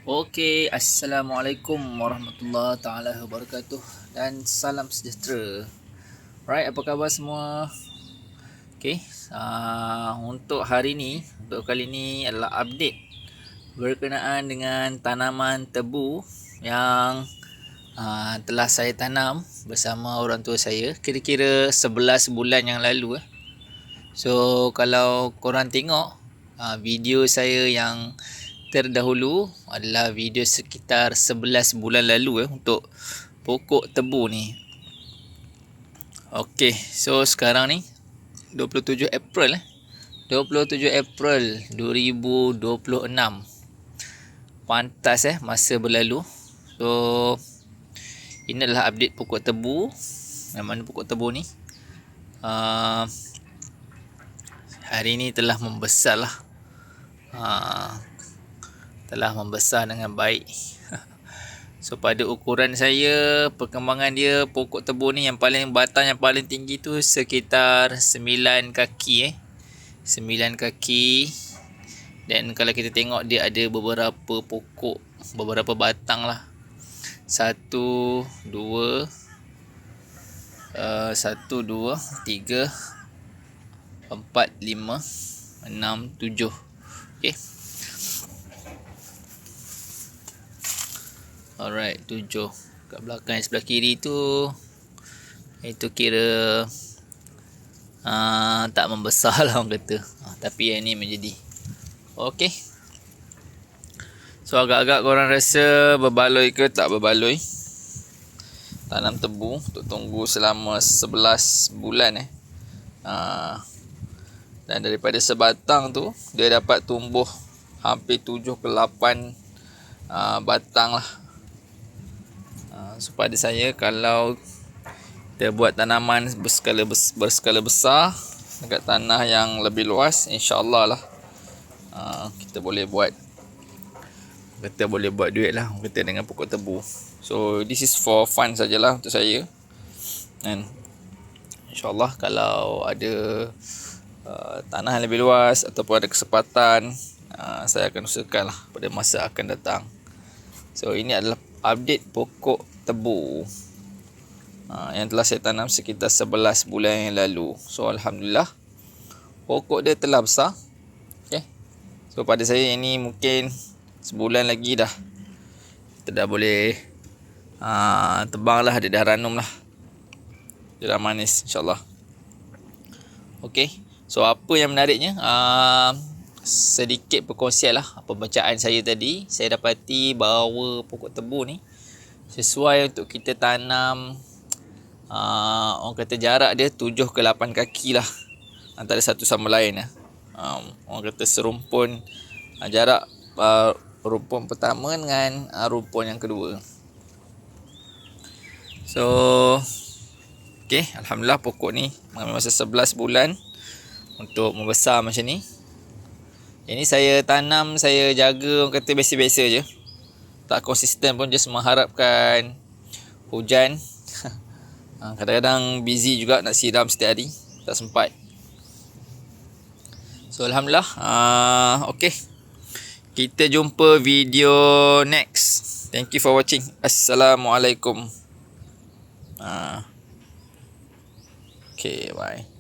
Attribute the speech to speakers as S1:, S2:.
S1: Okey, Assalamualaikum warahmatullahi taala wabarakatuh dan salam sejahtera. Right, apa khabar semua? Okey, untuk hari ni, untuk kali ni adalah update berkenaan dengan tanaman tebu yang telah saya tanam bersama orang tua saya kira-kira 11 bulan yang lalu. So kalau korang tengok video saya yang terdahulu adalah video sekitar 11 bulan lalu untuk pokok tebu ni. Okey, so sekarang ni 27 April 27 April 2026. Pantas masa berlalu. So ini adalah update pokok tebu. Yang mana pokok tebu ni hari ni telah membesar lah. Telah membesar dengan baik. So pada ukuran saya, perkembangan dia pokok tebu ni yang paling batang yang paling tinggi tu sekitar 9 kaki 9 kaki. Dan kalau kita tengok dia ada beberapa pokok, beberapa batang lah. 1 2 3 4 5 6 7. Okey. Alright, 7. Kat belakang sebelah kiri tu, itu kira tak membesar lah orang kata. Tapi yang ni menjadi okey. So agak-agak korang rasa berbaloi ke tak berbaloi tanam tebu untuk tunggu selama 11 bulan dan daripada sebatang tu dia dapat tumbuh hampir 7 ke 8 batang lah. So pada saya, kalau kita buat tanaman berskala besar dekat tanah yang lebih luas, insya-Allah lah kita boleh buat duit lah kita dengan pokok tebu. So this is for fun sajalah untuk saya. Dan insya-Allah kalau ada tanah yang lebih luas ataupun ada kesempatan, saya akan usahakan lah pada masa akan datang. So ini adalah update pokok tebu yang telah saya tanam sekitar 11 bulan yang lalu. So alhamdulillah pokok dia telah besar. Okay. So pada saya ini mungkin sebulan lagi dah kita dah boleh tebang lah, dia dah ranum lah, dia dah manis insyaAllah. Okay. So apa yang menariknya, sedikit perkongsian lah pembacaan saya tadi. Saya dapati bahawa pokok tebu ni sesuai untuk kita tanam, orang kata jarak dia 7 ke 8 kaki lah antara satu sama lain. Orang kata serumpun jarak rumpun pertama dengan rumpun yang kedua. So okay, alhamdulillah pokok ni mengambil masa 11 bulan untuk membesar macam ni. Ini saya tanam, saya jaga orang kata biasa-biasa je. Tak konsisten pun, just mengharapkan hujan. Kadang-kadang busy juga nak siram setiap hari, tak sempat. So alhamdulillah. Okay, kita jumpa video next. Thank you for watching. Assalamualaikum. Okay, bye.